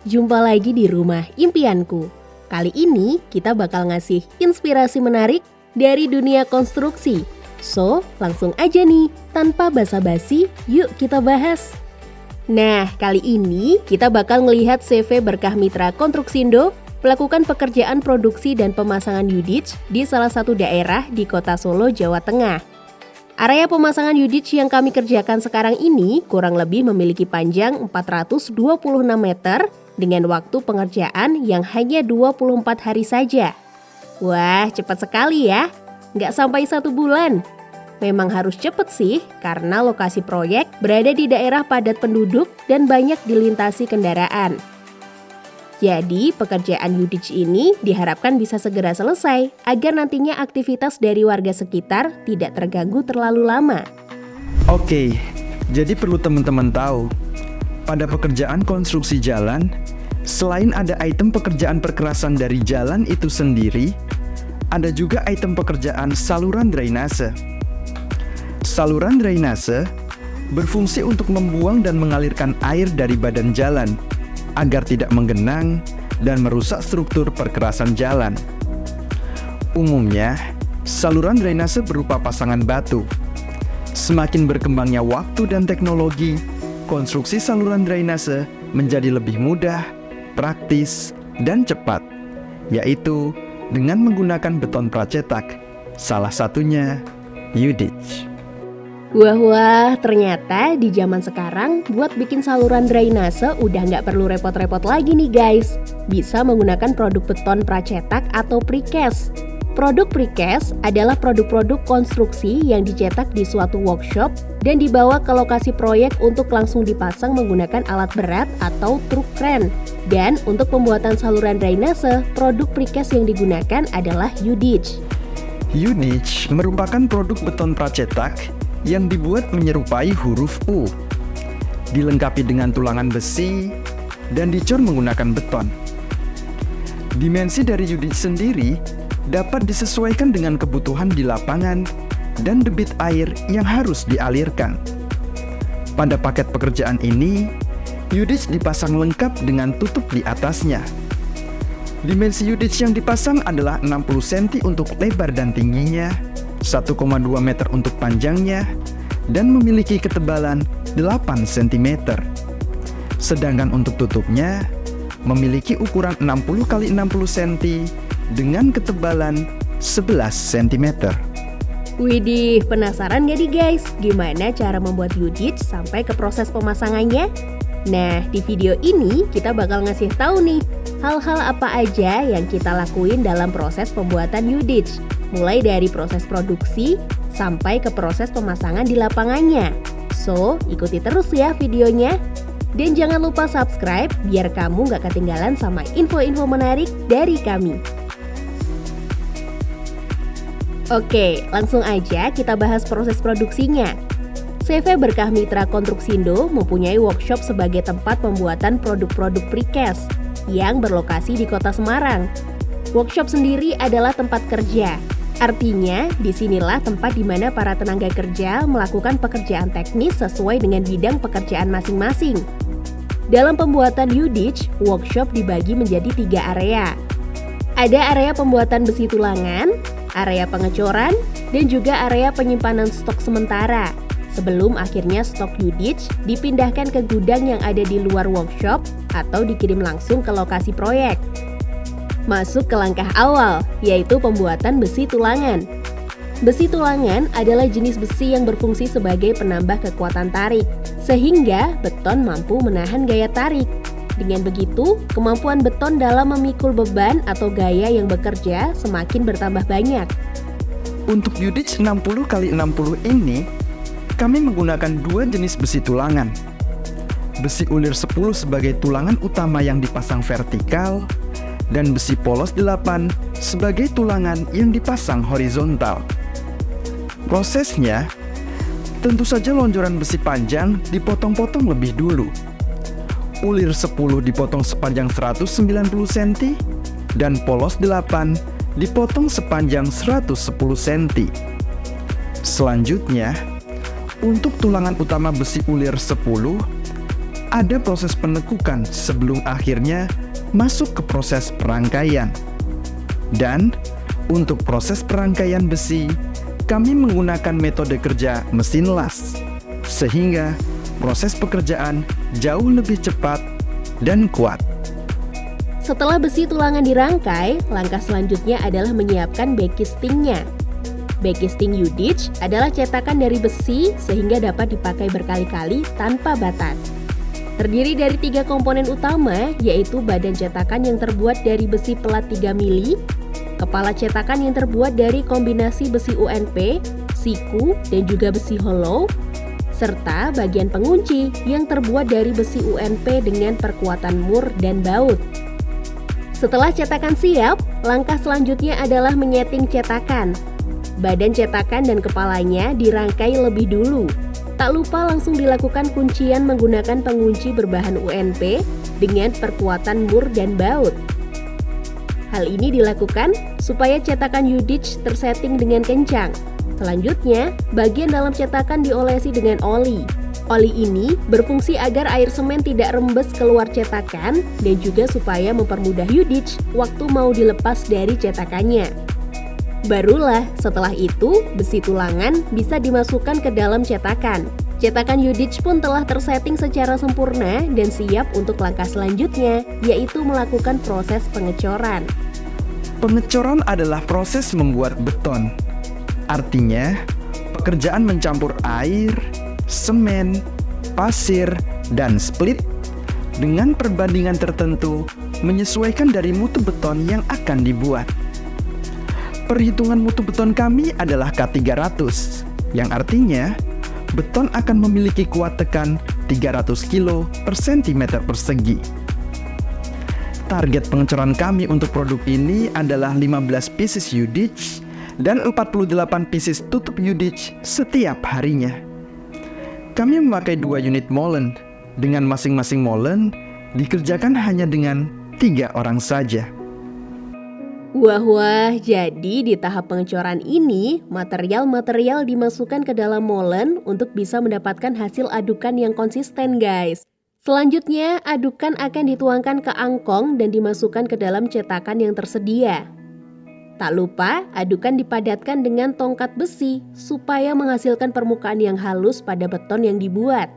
Jumpa lagi di Rumah Impianku. Kali ini kita bakal ngasih inspirasi menarik dari dunia konstruksi. So, langsung aja nih, tanpa basa-basi, yuk kita bahas. Nah, kali ini kita bakal ngelihat CV Berkah Mitra Konstruksindo melakukan pekerjaan produksi dan pemasangan UDITCH di salah satu daerah di Kota Solo, Jawa Tengah. Area pemasangan UDITCH yang kami kerjakan sekarang ini kurang lebih memiliki panjang 426 meter dengan waktu pengerjaan yang hanya 24 hari saja. Wah, cepat sekali ya, nggak sampai 1 bulan. Memang harus cepat sih, karena lokasi proyek berada di daerah padat penduduk dan banyak dilintasi kendaraan. Jadi, pekerjaan UDITCH ini diharapkan bisa segera selesai agar nantinya aktivitas dari warga sekitar tidak terganggu terlalu lama. Oke, jadi perlu teman-teman tahu, pada pekerjaan konstruksi jalan, selain ada item pekerjaan perkerasan dari jalan itu sendiri, ada juga item pekerjaan saluran drainase. Saluran drainase berfungsi untuk membuang dan mengalirkan air dari badan jalan agar tidak menggenang dan merusak struktur perkerasan jalan. Umumnya, saluran drainase berupa pasangan batu. Semakin berkembangnya waktu dan teknologi, konstruksi saluran drainase menjadi lebih mudah, praktis, dan cepat, yaitu dengan menggunakan beton pracetak, salah satunya UDITCH. Wah, ternyata di zaman sekarang buat bikin saluran drainase udah nggak perlu repot-repot lagi nih guys. Bisa menggunakan produk beton pracetak atau precast. Produk precast adalah produk-produk konstruksi yang dicetak di suatu workshop dan dibawa ke lokasi proyek untuk langsung dipasang menggunakan alat berat atau truk kren. Dan untuk pembuatan saluran drainase, produk precast yang digunakan adalah UDITCH. UDITCH merupakan produk beton pracetak yang dibuat menyerupai huruf U, dilengkapi dengan tulangan besi, dan dicor menggunakan beton. Dimensi dari UDITCH sendiri dapat disesuaikan dengan kebutuhan di lapangan dan debit air yang harus dialirkan. Pada paket pekerjaan ini, UDITCH dipasang lengkap dengan tutup di atasnya. Dimensi UDITCH yang dipasang adalah 60 cm untuk lebar dan tingginya, 1,2 meter untuk panjangnya, dan memiliki ketebalan 8 cm. Sedangkan untuk tutupnya, memiliki ukuran 60 x 60 cm dengan ketebalan 11 cm. Widih, penasaran gak nih guys? Gimana cara membuat UDITCH sampai ke proses pemasangannya? Nah, di video ini kita bakal ngasih tahu nih, hal-hal apa aja yang kita lakuin dalam proses pembuatan UDITCH. Mulai dari proses produksi sampai ke proses pemasangan di lapangannya. So, ikuti terus ya videonya. Dan jangan lupa subscribe biar kamu gak ketinggalan sama info-info menarik dari kami. Oke, langsung aja kita bahas proses produksinya. CV Berkah Mitra Konstruksindo mempunyai workshop sebagai tempat pembuatan produk-produk precast yang berlokasi di Kota Semarang. Workshop sendiri adalah tempat kerja. Artinya, disinilah tempat di mana para tenaga kerja melakukan pekerjaan teknis sesuai dengan bidang pekerjaan masing-masing. Dalam pembuatan UDITCH, workshop dibagi menjadi 3 area. Ada area pembuatan besi tulangan, area pengecoran, dan juga area penyimpanan stok sementara. Sebelum akhirnya stok UDITCH dipindahkan ke gudang yang ada di luar workshop atau dikirim langsung ke lokasi proyek. Masuk ke langkah awal, yaitu pembuatan besi tulangan. Besi tulangan adalah jenis besi yang berfungsi sebagai penambah kekuatan tarik, sehingga beton mampu menahan gaya tarik. Dengan begitu, kemampuan beton dalam memikul beban atau gaya yang bekerja semakin bertambah banyak. Untuk UDITCH 60 x 60 ini, kami menggunakan 2 jenis besi tulangan. Besi ulir 10 sebagai tulangan utama yang dipasang vertikal, dan besi polos 8 sebagai tulangan yang dipasang horizontal. Prosesnya, tentu saja lonjoran besi panjang dipotong-potong lebih dulu. Ulir 10 dipotong sepanjang 190 cm, dan polos 8 dipotong sepanjang 110 cm. Selanjutnya, untuk tulangan utama besi ulir 10, ada proses penekukan sebelum akhirnya masuk ke proses perangkaian. Dan untuk proses perangkaian besi, kami menggunakan metode kerja mesin las, sehingga proses pekerjaan jauh lebih cepat dan kuat. Setelah besi tulangan dirangkai, langkah selanjutnya adalah menyiapkan backcastingnya. Backcasting Yudich adalah cetakan dari besi sehingga dapat dipakai berkali-kali tanpa batas. Terdiri dari 3 komponen utama, yaitu badan cetakan yang terbuat dari besi pelat 3 mili, kepala cetakan yang terbuat dari kombinasi besi UNP, siku, dan juga besi hollow, serta bagian pengunci yang terbuat dari besi UNP dengan perkuatan mur dan baut. Setelah cetakan siap, langkah selanjutnya adalah menyeting cetakan. Badan cetakan dan kepalanya dirangkai lebih dulu. Tak lupa langsung dilakukan kuncian menggunakan pengunci berbahan UNP dengan perkuatan mur dan baut. Hal ini dilakukan supaya cetakan Yudich tersetting dengan kencang. Selanjutnya, bagian dalam cetakan diolesi dengan oli. Oli ini berfungsi agar air semen tidak rembes keluar cetakan dan juga supaya mempermudah Yudich waktu mau dilepas dari cetakannya. Barulah setelah itu, besi tulangan bisa dimasukkan ke dalam cetakan. Cetakan Yudich pun telah tersetting secara sempurna dan siap untuk langkah selanjutnya, yaitu melakukan proses pengecoran. Pengecoran adalah proses membuat beton. Artinya, pekerjaan mencampur air, semen, pasir, dan split dengan perbandingan tertentu menyesuaikan dari mutu beton yang akan dibuat. Perhitungan mutu beton kami adalah K300, yang artinya beton akan memiliki kuat tekan 300 kilo per cm persegi. Target pengecoran kami untuk produk ini adalah 15 pieces Yudich dan 48 pieces tutup Yudich setiap harinya. Kami memakai 2 unit molen, dengan masing-masing molen dikerjakan hanya dengan 3 orang saja. Wah, jadi di tahap pengecoran ini, material-material dimasukkan ke dalam molen untuk bisa mendapatkan hasil adukan yang konsisten, guys. Selanjutnya, adukan akan dituangkan ke angkong dan dimasukkan ke dalam cetakan yang tersedia. Tak lupa, adukan dipadatkan dengan tongkat besi supaya menghasilkan permukaan yang halus pada beton yang dibuat.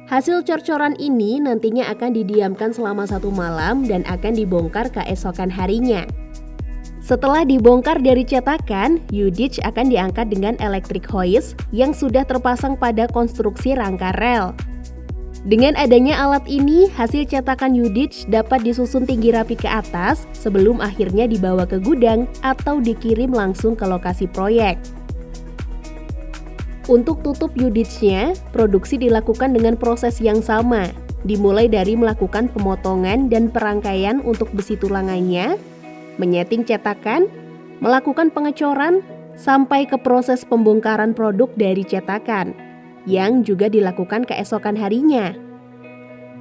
Hasil cor-coran ini nantinya akan didiamkan selama 1 malam dan akan dibongkar keesokan harinya. Setelah dibongkar dari cetakan, Yudich akan diangkat dengan electric hoist yang sudah terpasang pada konstruksi rangka rel. Dengan adanya alat ini, hasil cetakan Yudich dapat disusun tinggi rapi ke atas sebelum akhirnya dibawa ke gudang atau dikirim langsung ke lokasi proyek. Untuk tutup Yudichnya, produksi dilakukan dengan proses yang sama, dimulai dari melakukan pemotongan dan perangkaian untuk besi tulangannya, menyeting cetakan, melakukan pengecoran, sampai ke proses pembongkaran produk dari cetakan, yang juga dilakukan keesokan harinya.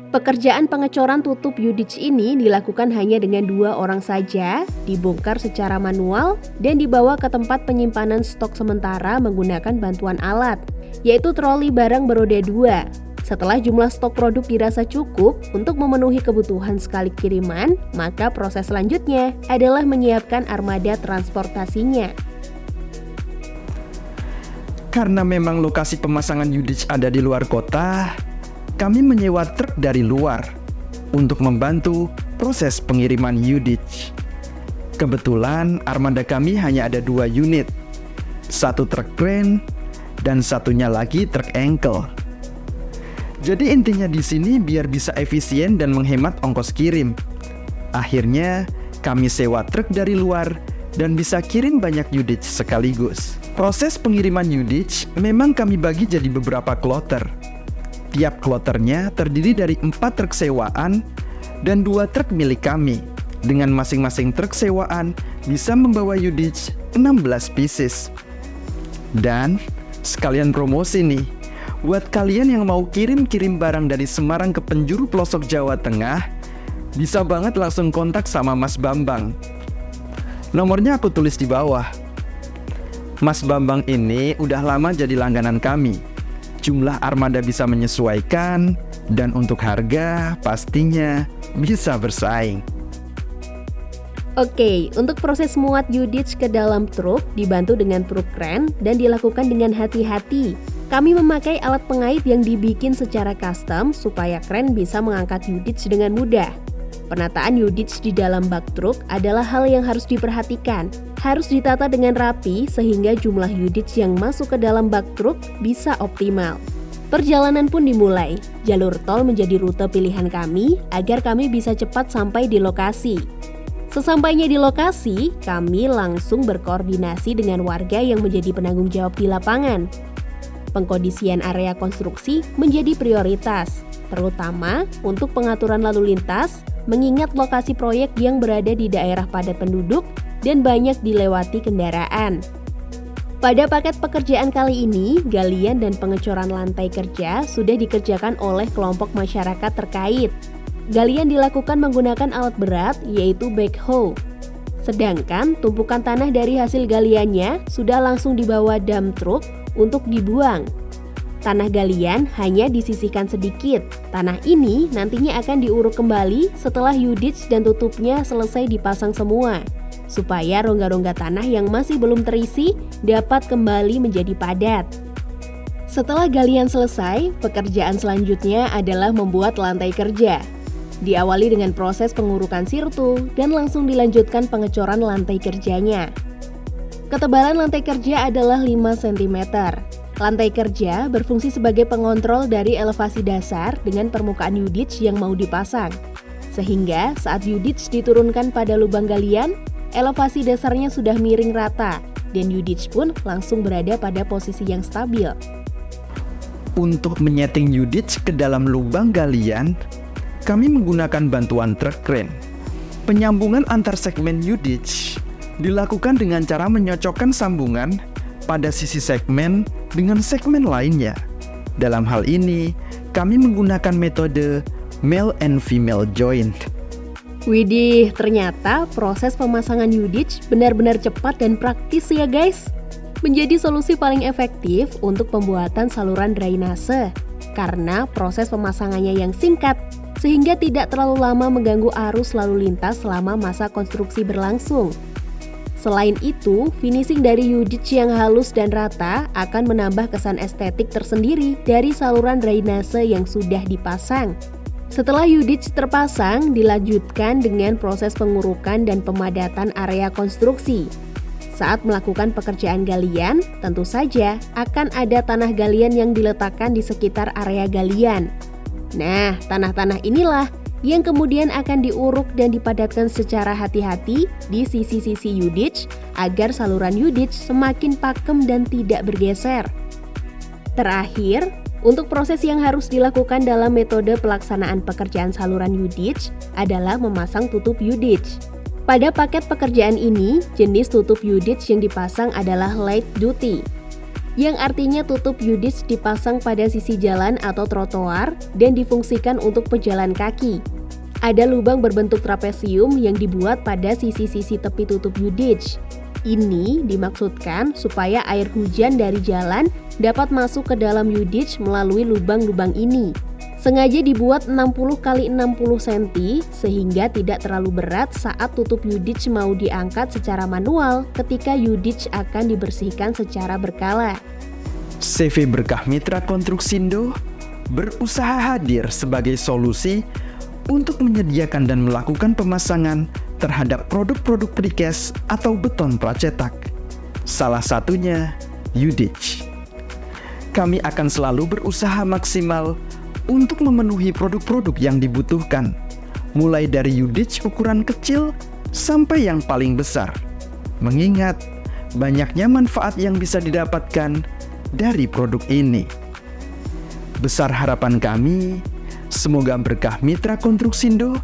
Pekerjaan pengecoran tutup Yudich ini dilakukan hanya dengan 2 orang saja, dibongkar secara manual, dan dibawa ke tempat penyimpanan stok sementara menggunakan bantuan alat, yaitu troli barang beroda 2. Setelah jumlah stok produk dirasa cukup untuk memenuhi kebutuhan sekali kiriman, maka proses selanjutnya adalah menyiapkan armada transportasinya. Karena memang lokasi pemasangan Yudich ada di luar kota, kami menyewa truk dari luar untuk membantu proses pengiriman Yudich. Kebetulan armada kami hanya ada 2 unit, 1 truk crane dan satunya lagi truk engkel. Jadi intinya di sini biar bisa efisien dan menghemat ongkos kirim. Akhirnya kami sewa truk dari luar dan bisa kirim banyak Yudich sekaligus. Proses pengiriman Yudich memang kami bagi jadi beberapa kloter. Tiap kloternya terdiri dari 4 truk sewaan dan 2 truk milik kami. Dengan masing-masing truk sewaan bisa membawa Yudich 16 pieces. Dan sekalian promosi nih, buat kalian yang mau kirim-kirim barang dari Semarang ke penjuru pelosok Jawa Tengah, bisa banget langsung kontak sama Mas Bambang. Nomornya aku tulis di bawah. Mas Bambang ini udah lama jadi langganan kami. Jumlah armada bisa menyesuaikan, Dan untuk harga, pastinya bisa bersaing. Oke, untuk proses muat Yudits ke dalam truk dibantu dengan truk kren dan dilakukan dengan hati-hati. Kami memakai alat pengait yang dibikin secara custom supaya kren bisa mengangkat Yudits dengan mudah. Penataan Yudits di dalam bak truk adalah hal yang harus diperhatikan. Harus ditata dengan rapi sehingga jumlah Yudits yang masuk ke dalam bak truk bisa optimal. Perjalanan pun dimulai. Jalur tol menjadi rute pilihan kami agar kami bisa cepat sampai di lokasi. Sesampainya di lokasi, kami langsung berkoordinasi dengan warga yang menjadi penanggung jawab di lapangan. Pengkondisian area konstruksi menjadi prioritas, terutama untuk pengaturan lalu lintas, mengingat lokasi proyek yang berada di daerah padat penduduk dan banyak dilewati kendaraan. Pada paket pekerjaan kali ini, galian dan pengecoran lantai kerja sudah dikerjakan oleh kelompok masyarakat terkait. Galian dilakukan menggunakan alat berat, yaitu backhoe. Sedangkan tumpukan tanah dari hasil galiannya sudah langsung dibawa dump truck untuk dibuang. Tanah galian hanya disisihkan sedikit. Tanah ini nantinya akan diuruk kembali setelah Yudits dan tutupnya selesai dipasang semua, supaya rongga-rongga tanah yang masih belum terisi dapat kembali menjadi padat. Setelah galian selesai, pekerjaan selanjutnya adalah membuat lantai kerja. Diawali dengan proses pengurukan sirtu dan langsung dilanjutkan pengecoran lantai kerjanya. Ketebalan lantai kerja adalah 5 cm. Lantai kerja berfungsi sebagai pengontrol dari elevasi dasar dengan permukaan Yudits yang mau dipasang. Sehingga saat Yudits diturunkan pada lubang galian, elevasi dasarnya sudah miring rata dan Yudits pun langsung berada pada posisi yang stabil. Untuk menyeting Yudits ke dalam lubang galian, kami menggunakan bantuan truk kren. Penyambungan antar segmen Yudits dilakukan dengan cara menyocokkan sambungan pada sisi segmen dengan segmen lainnya. Dalam hal ini, kami menggunakan metode male and female joint. Widih, ternyata proses pemasangan Yudits benar-benar cepat dan praktis ya guys. Menjadi solusi paling efektif untuk pembuatan saluran drainase karena proses pemasangannya yang singkat sehingga tidak terlalu lama mengganggu arus lalu lintas selama masa konstruksi berlangsung. Selain itu, finishing dari Yudits yang halus dan rata akan menambah kesan estetik tersendiri dari saluran drainase yang sudah dipasang. Setelah Yudits terpasang, dilanjutkan dengan proses pengurukan dan pemadatan area konstruksi. Saat melakukan pekerjaan galian, tentu saja akan ada tanah galian yang diletakkan di sekitar area galian. Nah, tanah-tanah inilah yang kemudian akan diuruk dan dipadatkan secara hati-hati di sisi-sisi Yudits agar saluran Yudits semakin pakem dan tidak bergeser. Terakhir, untuk proses yang harus dilakukan dalam metode pelaksanaan pekerjaan saluran Yudits adalah memasang tutup Yudits. Pada paket pekerjaan ini, jenis tutup Yudits yang dipasang adalah light duty, yang artinya tutup Yudits dipasang pada sisi jalan atau trotoar dan difungsikan untuk pejalan kaki. Ada lubang berbentuk trapesium yang dibuat pada sisi-sisi tepi tutup Yudits. Ini dimaksudkan supaya air hujan dari jalan dapat masuk ke dalam Yudits melalui lubang-lubang ini. Sengaja dibuat 60 x 60 cm sehingga tidak terlalu berat saat tutup Yudits mau diangkat secara manual ketika Yudits akan dibersihkan secara berkala. CV Berkah Mitra Konstruksindo berusaha hadir sebagai solusi untuk menyediakan dan melakukan pemasangan terhadap produk-produk precast atau beton pracetak. Salah satunya Yudits. Kami akan selalu berusaha maksimal untuk memenuhi produk-produk yang dibutuhkan, mulai dari Yudits ukuran kecil sampai yang paling besar. Mengingat banyaknya manfaat yang bisa didapatkan dari produk ini. Besar harapan kami, semoga Berkah Mitra Konstruksindo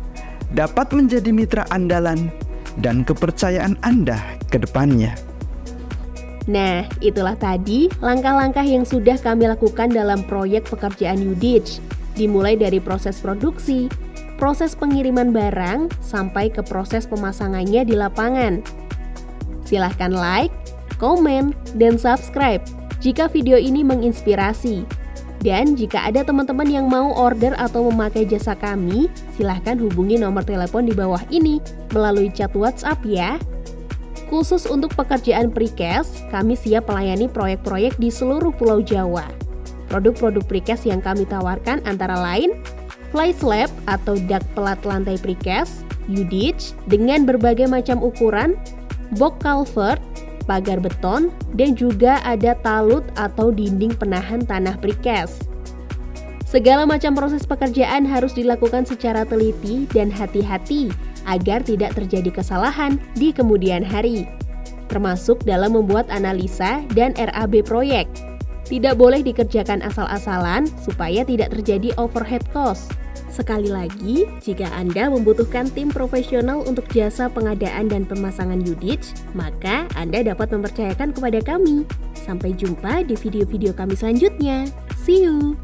dapat menjadi mitra andalan dan kepercayaan Anda ke depannya. Nah, itulah tadi langkah-langkah yang sudah kami lakukan dalam proyek pekerjaan Yudits, dimulai dari proses produksi, proses pengiriman barang, sampai ke proses pemasangannya di lapangan. Silahkan like, komen, dan subscribe jika video ini menginspirasi. Dan jika ada teman-teman yang mau order atau memakai jasa kami, silahkan hubungi nomor telepon di bawah ini melalui chat WhatsApp ya. Khusus untuk pekerjaan precast, kami siap melayani proyek-proyek di seluruh Pulau Jawa. Produk-produk precast yang kami tawarkan antara lain fly slab atau dak pelat lantai precast, U-ditch dengan berbagai macam ukuran, box culvert, pagar beton, dan juga ada talut atau dinding penahan tanah precast. Segala macam proses pekerjaan harus dilakukan secara teliti dan hati-hati agar tidak terjadi kesalahan di kemudian hari, termasuk dalam membuat analisa dan RAB proyek. Tidak boleh dikerjakan asal-asalan supaya tidak terjadi overhead cost. Sekali lagi, jika Anda membutuhkan tim profesional untuk jasa pengadaan dan pemasangan U-ditch, maka Anda dapat mempercayakan kepada kami. Sampai jumpa di video-video kami selanjutnya. See you!